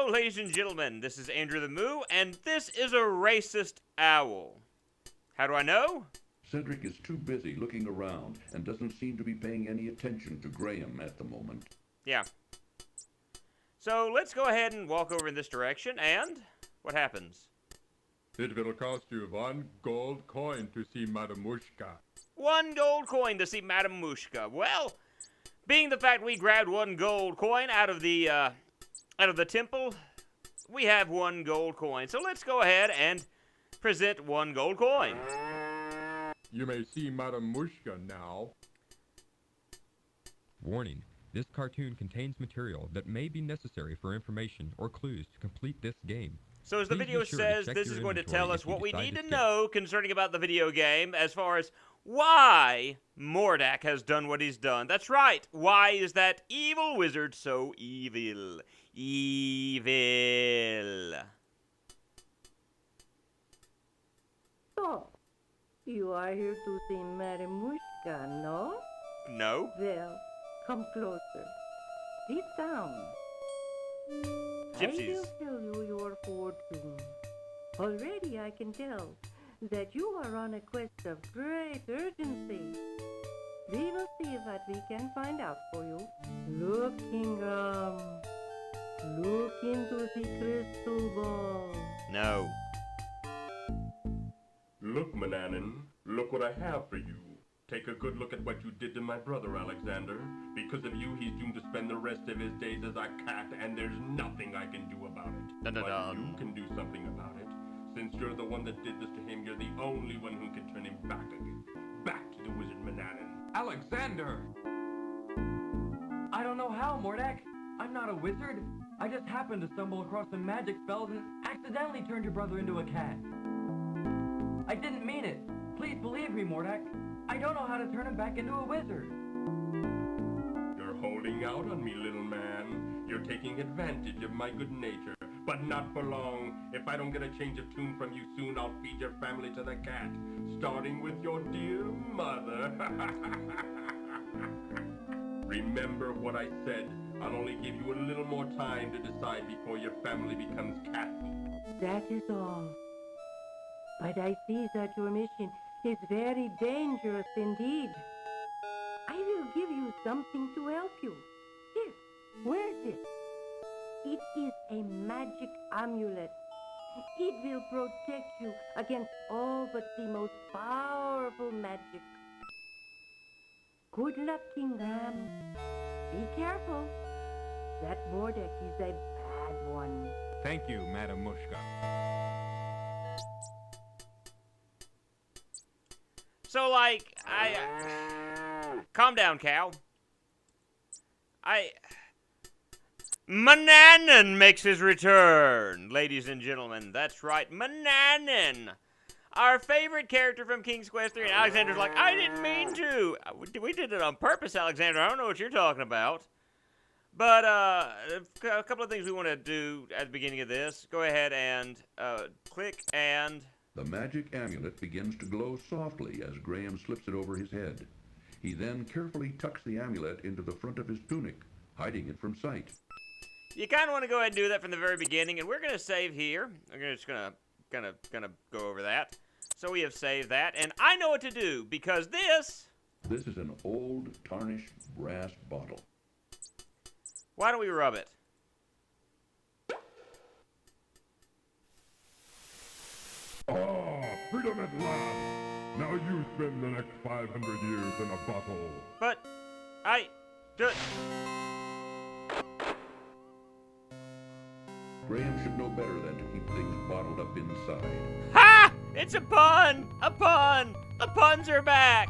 Hello, ladies and gentlemen. This is Andrew the Moo, and this is a racist owl. How do I know? Cedric is too busy looking around and doesn't seem to be paying any attention to Graham at the moment. Yeah. So let's go ahead and walk over in this direction, and what happens? It will cost you 1 gold coin to see Madame Mushka. 1 gold coin to see Madame Mushka. Well, being the fact we grabbed 1 gold coin out of the temple, we have 1 gold coin. So let's go ahead and present 1 gold coin. You may see Madame Mushka now. Warning. This cartoon contains material that may be necessary for information or clues to complete this game. So as the Please video be sure to says, check this your is going to inventory tell us if you what we decide need to skip. know concerning about the video game as far as why Mordak has done what he's done. That's right. Why is that evil wizard so evil? Evil. So, you are here to see Madame Mushka, no? No. Well, come closer. Sit down. Gypsies. I will tell you your fortune. Already I can tell that you are on a quest of great urgency. We will see what we can find out for you. Look, Ingram. Look into the crystal ball. No. Look, Mannanan, look what I have for you. Take a good look at what you did to my brother, Alexander. Because of you, he's doomed to spend the rest of his days as a cat, and there's nothing I can do about it. Dun, dun, But dun. you can do something about it. Since you're the one that did this to him, you're the only one who can turn him back again. Back to the wizard Mannanan. Alexander! I don't know how, Mordak. I'm not a wizard. I just happened to stumble across some magic spells and accidentally turned your brother into a cat. I didn't mean it. Please believe me, Mordak. I don't know how to turn him back into a wizard. You're holding out on me, little man. You're taking advantage of my good nature. But not for long. If I don't get a change of tune from you soon, I'll feed your family to the cat. Starting with your dear mother. Remember what I said. I'll only give you a little more time to decide before your family becomes cat food. That is all. But I see that your mission is very dangerous indeed. I will give you something to help you. Here, wear this. It is a magic amulet. It will protect you against all but the most powerful magic. Good luck, Ingram. Be careful. That Mordak is a bad one. Thank you, Madame Mushka. So, like, calm down, cow. Mannanan makes his return, ladies and gentlemen. That's right, Mannanan. Our favorite character from King's Quest 3. And Alexander's like, I didn't mean to. We did it on purpose, Alexander. I don't know what you're talking about. But a couple of things we want to do at the beginning of this. Go ahead and click and... The magic amulet begins to glow softly as Graham slips it over his head. He then carefully tucks the amulet into the front of his tunic, hiding it from sight. You kind of want to go ahead and do that from the very beginning, and we're going to save here. We're just gonna go over that. So we have saved that, and I know what to do, because this is an old, tarnished brass bottle. Why don't we rub it? Ah, freedom at last! Now you spend the next 500 years in a bottle. But, Graham should know better than to keep things bottled up inside. Ha! It's a pun! A pun! The puns are back!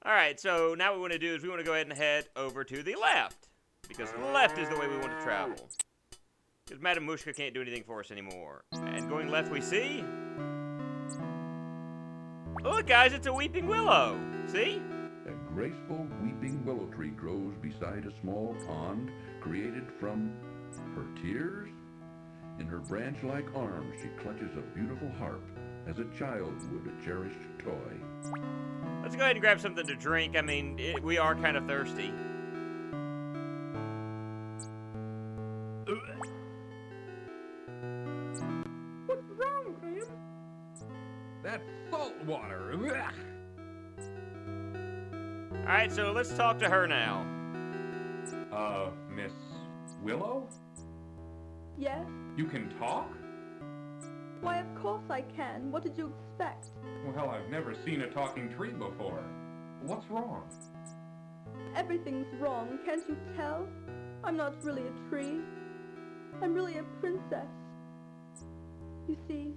Alright, so now what we want to do is we want to go ahead and head over to the left. Because the left is the way we want to travel. Because Madame Mushka can't do anything for us anymore. And going left we see... Look guys, it's a weeping willow! See? A graceful weeping willow tree grows beside a small pond created from her tears. In her branch-like arms, she clutches a beautiful harp, as a child would a cherished toy. Let's go ahead and grab something to drink. I mean, we are kind of thirsty. What's wrong, Graham? That's salt water. Alright, so let's talk to her now. Miss Willow? Yes? You can talk? Why, of course I can. What did you expect? Well, I've never seen a talking tree before. What's wrong? Everything's wrong, can't you tell? I'm not really a tree. I'm really a princess. You see,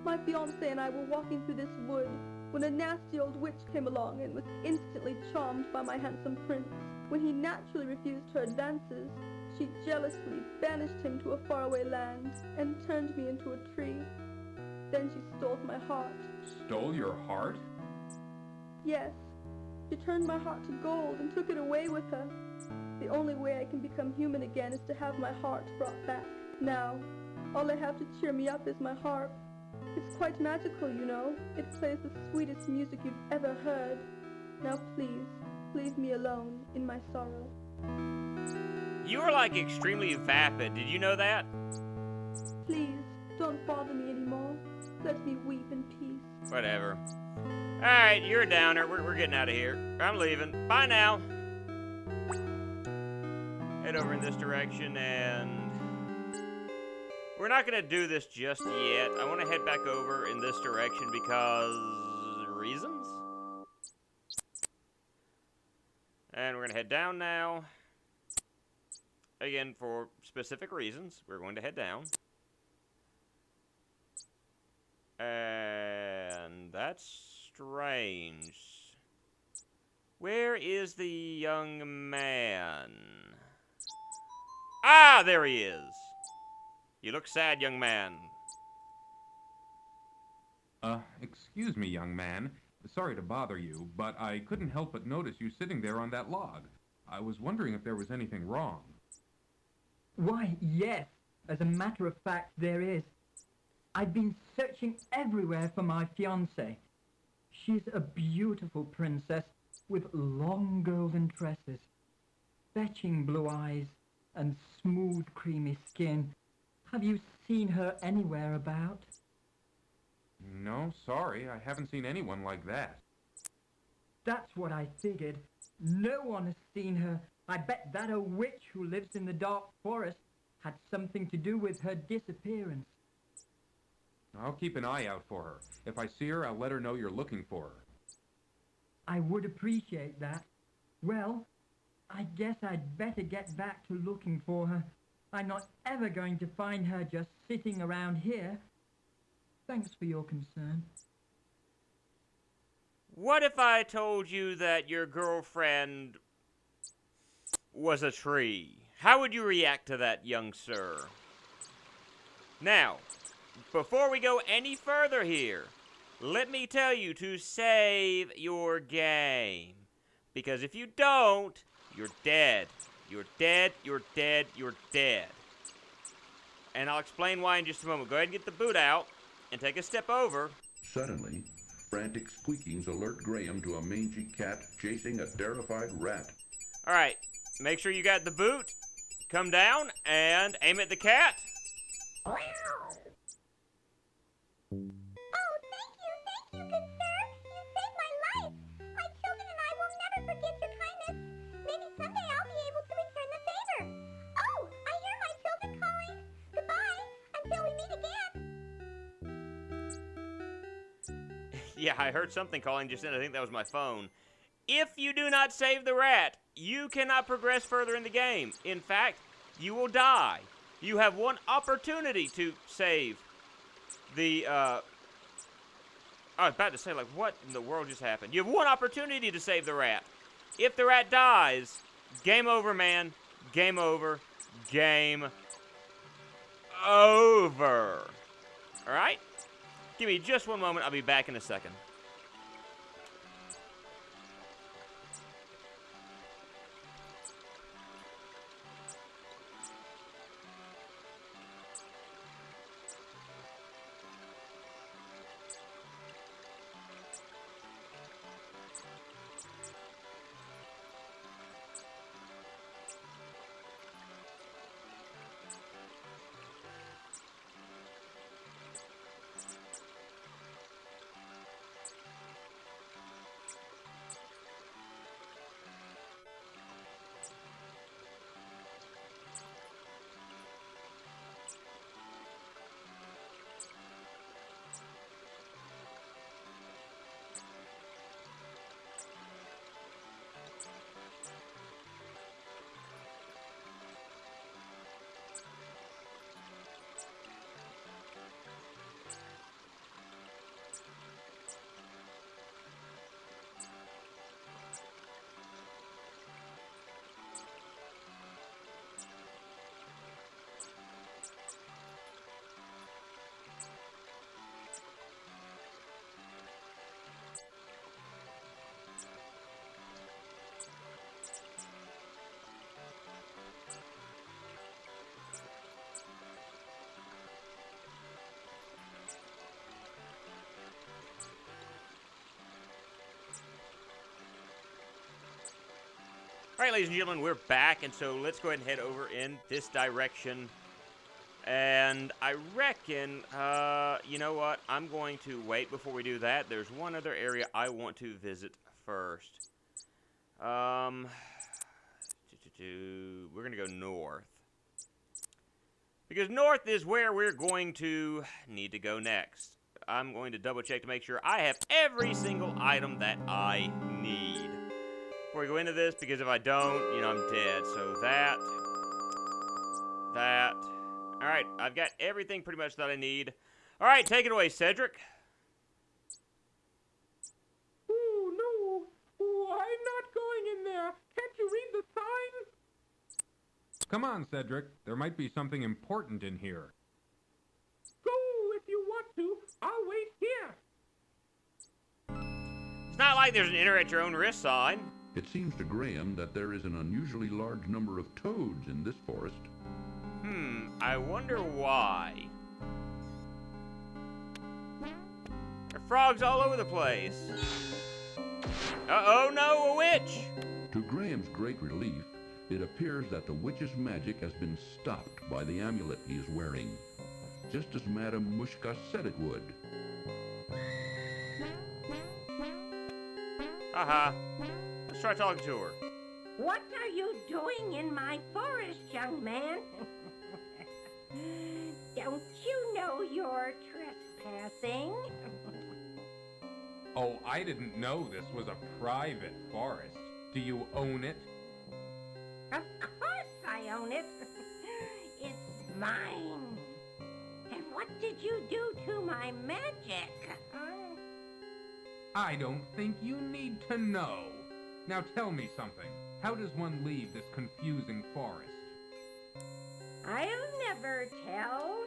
my fiancé and I were walking through this wood when a nasty old witch came along and was instantly charmed by my handsome prince. When he naturally refused her advances, she jealously banished him to a faraway land and turned me into a tree. Then she stole my heart. Stole your heart? Yes, she turned my heart to gold and took it away with her. The only way I can become human again is to have my heart brought back. Now, all I have to cheer me up is my harp. It's quite magical, you know. It plays the sweetest music you've ever heard. Now please, leave me alone in my sorrow. You are like extremely vapid. Did you know that? Please, don't bother me anymore. Let me weep in peace. Whatever. Alright, you're a downer. We're getting out of here. I'm leaving. Bye now. Head over in this direction, and we're not going to do this just yet. I want to head back over in this direction because reasons. And we're going to head down now. Again, for specific reasons, we're going to head down. And that's strange. Where is the young man? Ah, there he is. You look sad, young man. Excuse me, young man. Sorry to bother you, but I couldn't help but notice you sitting there on that log. I was wondering if there was anything wrong. Why, yes. As a matter of fact, there is. I've been searching everywhere for my fiancée. She's a beautiful princess with long golden tresses, fetching blue eyes, and smooth creamy skin. Have you seen her anywhere about? No, sorry, I haven't seen anyone like that. That's what I figured. No one has seen her. I bet that a witch who lives in the dark forest had something to do with her disappearance. I'll keep an eye out for her. If I see her, I'll let her know you're looking for her. I would appreciate that. Well, I guess I'd better get back to looking for her. I'm not ever going to find her just sitting around here. Thanks for your concern. What if I told you that your girlfriend was a tree? How would you react to that, young sir? Now, before we go any further here, let me tell you to save your game. Because if you don't, you're dead. You're dead, you're dead, you're dead. And I'll explain why in just a moment. Go ahead and get the boot out and take a step over. Suddenly, frantic squeakings alert Graham to a mangy cat chasing a terrified rat. Alright, make sure you got the boot. Come down and aim at the cat. Oh, thank you, good sir. You saved my life. My children and I will never forget your kindness. Maybe someday I'll be able to return the favor. Oh, I hear my children calling. Goodbye, until we meet again. Yeah, I heard something calling just then. I think that was my phone. If you do not save the rat, you cannot progress further in the game. In fact, you will die. You have one opportunity to save the, I was about to say, like, what in the world just happened? You have one opportunity to save the rat. If the rat dies, game over, man. Game over. Game over. All right? Give me just one moment. I'll be back in a second. right, ladies and gentlemen, we're back, and so let's go ahead and head over in this direction. And I reckon, you know what? I'm going to wait before we do that. There's one other area I want to visit first. We're going to go north. Because north is where we're going to need to go next. I'm going to double check to make sure I have every single item that I need before we go into this, because if I don't, you know, I'm dead. So that. All right, I've got everything pretty much that I need. All right, take it away, Cedric. Oh, no. Oh, I'm not going in there. Can't you read the sign? Come on, Cedric. There might be something important in here. Go if you want to. I'll wait here. It's not like there's an enter at your own risk sign. It seems to Graham that there is an unusually large number of toads in this forest. I wonder why. There are frogs all over the place. Uh-oh, no, a witch! To Graham's great relief, it appears that the witch's magic has been stopped by the amulet he is wearing, just as Madame Mushka said it would. Haha. Let's try talking to her. What are you doing in my forest, young man? Don't you know you're trespassing? Oh, I didn't know this was a private forest. Do you own it? Of course I own it. It's mine. And what did you do to my magic? I don't think you need to know. Now tell me something. How does one leave this confusing forest? I'll never tell.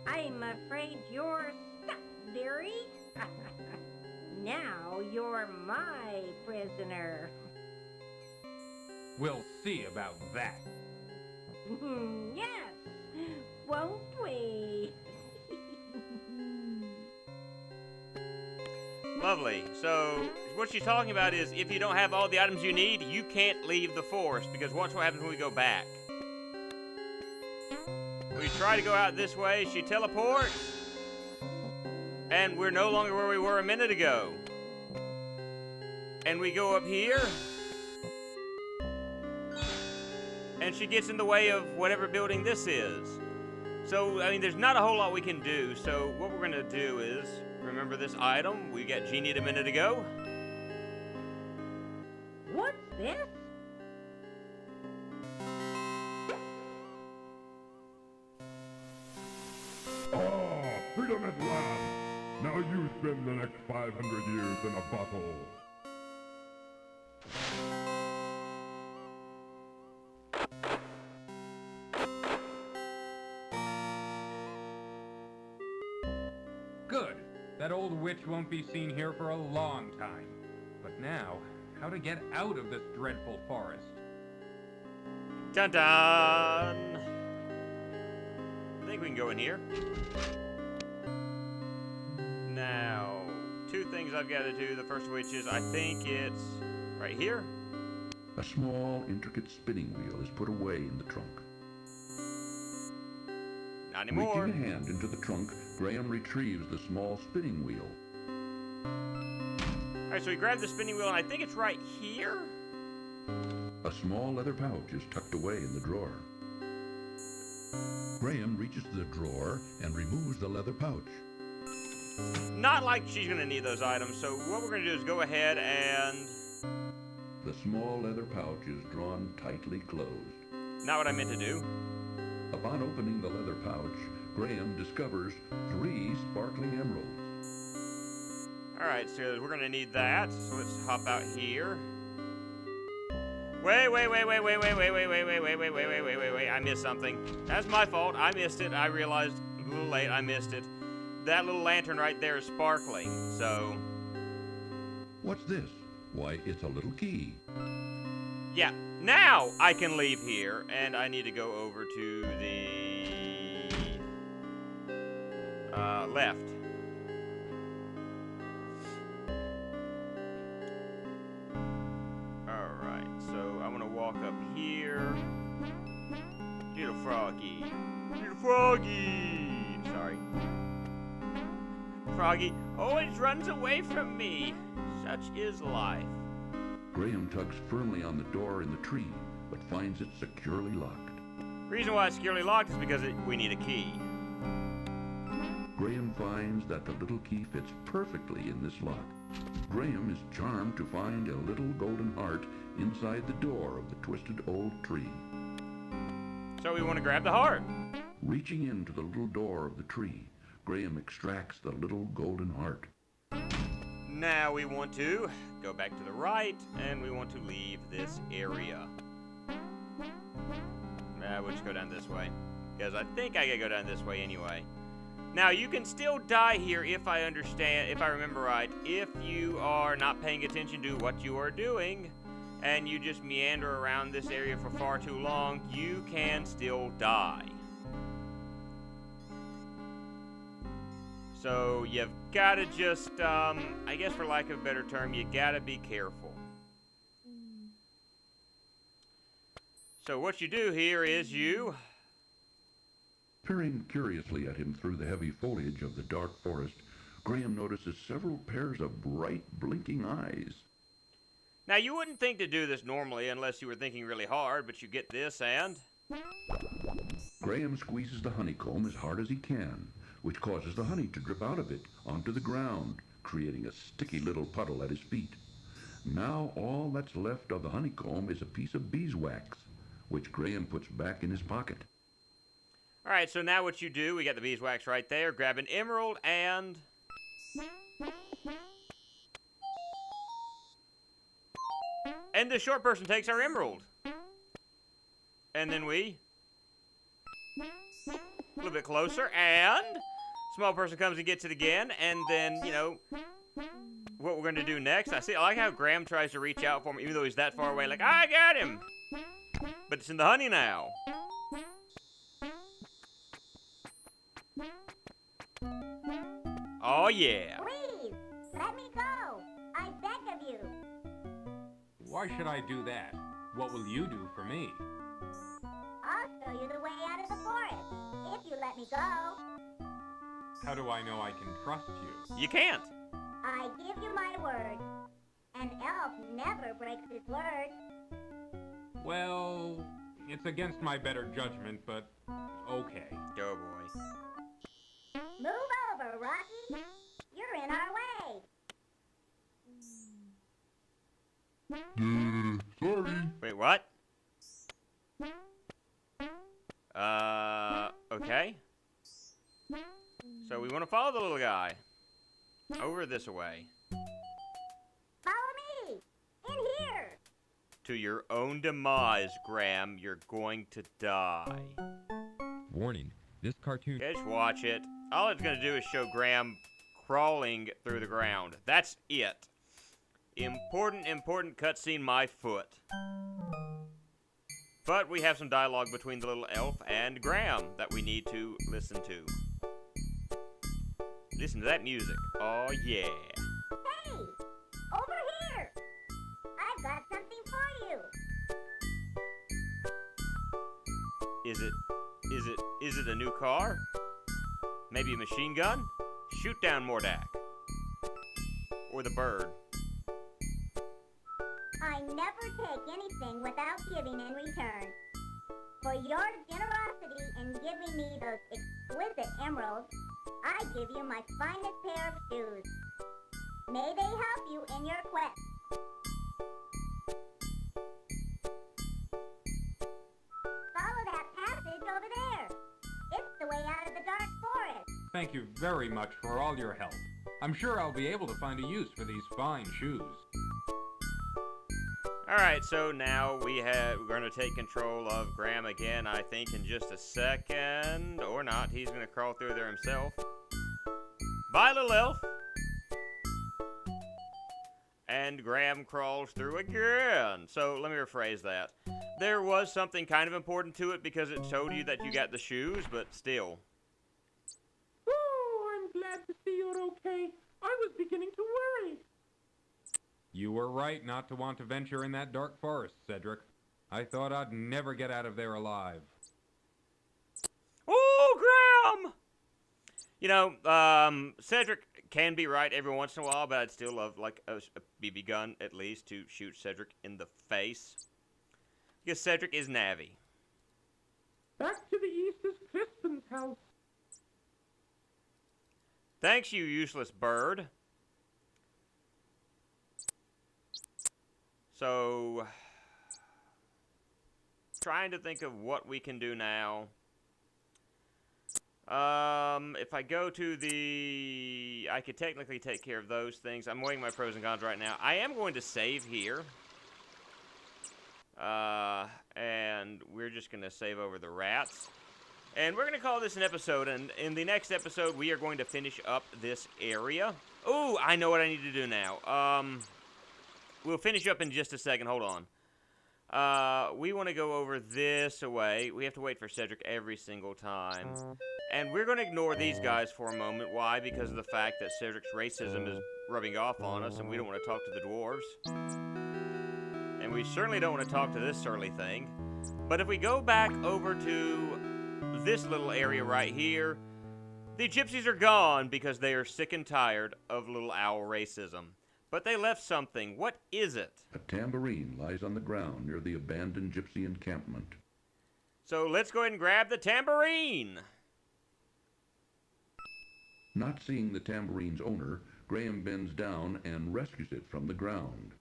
I'm afraid you're stuck, dearie. Now you're my prisoner. We'll see about that. Yes, won't we? Lovely. So, what she's talking about is if you don't have all the items you need, you can't leave the forest, because watch what happens when we go back. We try to go out this way, she teleports, and we're no longer where we were a minute ago. And we go up here, and she gets in the way of whatever building this is. So, I mean, there's not a whole lot we can do, so what we're going to do is, remember this item? We got Genie a minute ago. What's this? Ah, freedom at last! Now you spend the next 500 years in a bottle. Good. That old witch won't be seen here for a long time. But now, how to get out of this dreadful forest? Dun dun! I think we can go in here. Now, two things I've got to do. The first of which is I think it's right here. A small, intricate spinning wheel is put away in the trunk. Not anymore. Reaching a hand into the trunk, Graham retrieves the small spinning wheel. Alright, so we grab the spinning wheel, and I think it's right here. A small leather pouch is tucked away in the drawer. Graham reaches the drawer and removes the leather pouch. Not like she's going to need those items, so what we're going to do is go ahead and... The small leather pouch is drawn tightly closed. Not what I meant to do. Upon opening the leather pouch, Graham discovers 3 sparkling emeralds. Alright, so we're going to need that, so let's hop out here. Wait, I missed something. That's my fault, I missed it, I realized a little late, I missed it. That little lantern right there is sparkling, so... What's this? Why, it's a little key. Yeah, now I can leave here, and I need to go over to the... left. Alright, Froggy. Little Froggy. Sorry. Froggy always runs away from me. Such is life. Graham tugs firmly on the door in the tree, but finds it securely locked. Reason why it's securely locked is because we need a key. Graham finds that the little key fits perfectly in this lock. Graham is charmed to find a little golden heart inside the door of the twisted old tree. So we want to grab the heart. Reaching into the little door of the tree, Graham extracts the little golden heart. Now we want to go back to the right, and we want to leave this area. We'll just go down this way, because I think I gotta go down this way anyway. Now, you can still die here if I remember right. If you are not paying attention to what you are doing, and you just meander around this area for far too long, you can still die. So, you've gotta just, I guess for lack of a better term, you gotta be careful. So what you do here is you... Peering curiously at him through the heavy foliage of the dark forest, Graham notices several pairs of bright, blinking eyes. Now, you wouldn't think to do this normally unless you were thinking really hard, but you get this and... Graham squeezes the honeycomb as hard as he can, which causes the honey to drip out of it onto the ground, creating a sticky little puddle at his feet. Now all that's left of the honeycomb is a piece of beeswax, which Graham puts back in his pocket. All right, so now what you do, we got the beeswax right there, grab an emerald and... And the short person takes our emerald. And then we... A little bit closer, and... Small person comes and gets it again, and then, you know... What we're going to do next, I like how Graham tries to reach out for him, even though he's that far away, like, I got him! But it's in the honey now. Oh, yeah. Please, let me go. I beg of you. Why should I do that? What will you do for me? I'll show you the way out of the forest, if you let me go. How do I know I can trust you? You can't. I give you my word. An elf never breaks his word. Well, it's against my better judgment, but okay. Oh, boy. Move over, Rocky. You're in our way. Sorry. Wait, what? Okay. So we want to follow the little guy. Over this way. Follow me. In here. To your own demise, Graham. You're going to die. Warning, this cartoon... Just watch it. All it's going to do is show Graham crawling through the ground. That's it. Important cutscene, my foot. But we have some dialogue between the little elf and Graham that we need to listen to. Listen to that music. Oh, yeah. Hey, over here. I've got something for you. Is it a new car? Maybe a machine gun? Shoot down Mordak. Or the bird. I never take anything without giving in return. For your generosity in giving me those exquisite emeralds, I give you my finest pair of shoes. May they help you in your quest. Follow that passage over there. It's the way out of the dark forest. Thank you very much for all your help. I'm sure I'll be able to find a use for these fine shoes. Alright, so now we're going to take control of Graham again, I think, in just a second. Or not. He's going to crawl through there himself. Bye, little elf. And Graham crawls through again. So let me rephrase that. There was something kind of important to it because it showed you that you got the shoes, but still. Oh, I'm glad to see you're okay. I was beginning to worry. You were right not to want to venture in that dark forest, Cedric. I thought I'd never get out of there alive. Mom! You know, Cedric can be right every once in a while, but I'd still love, like, a BB gun, at least, to shoot Cedric in the face. Because Cedric is Navi. Back to the east is Crispin's house. Thanks, you useless bird. So, trying to think of what we can do now. If I go to the... I could technically take care of those things. I'm weighing my pros and cons right now. I am going to save here. And we're just going to save over the rats. And we're going to call this an episode. And in the next episode, we are going to finish up this area. Ooh, I know what I need to do now. We'll finish up in just a second. Hold on. We want to go over this away. We have to wait for Cedric every single time. And we're going to ignore these guys for a moment. Why? Because of the fact that Cedric's racism is rubbing off on us, and we don't want to talk to the dwarves. And we certainly don't want to talk to this surly thing. But if we go back over to this little area right here, the gypsies are gone because they are sick and tired of little owl racism. But they left something. What is it? A tambourine lies on the ground near the abandoned gypsy encampment. So let's go ahead and grab the tambourine. Not seeing the tambourine's owner, Graham bends down and rescues it from the ground.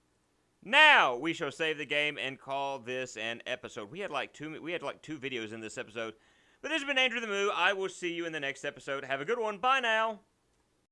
Now we shall save the game and call this an episode. We had like two videos in this episode. But this has been Andrew the Moo. I will see you in the next episode. Have a good one. Bye now.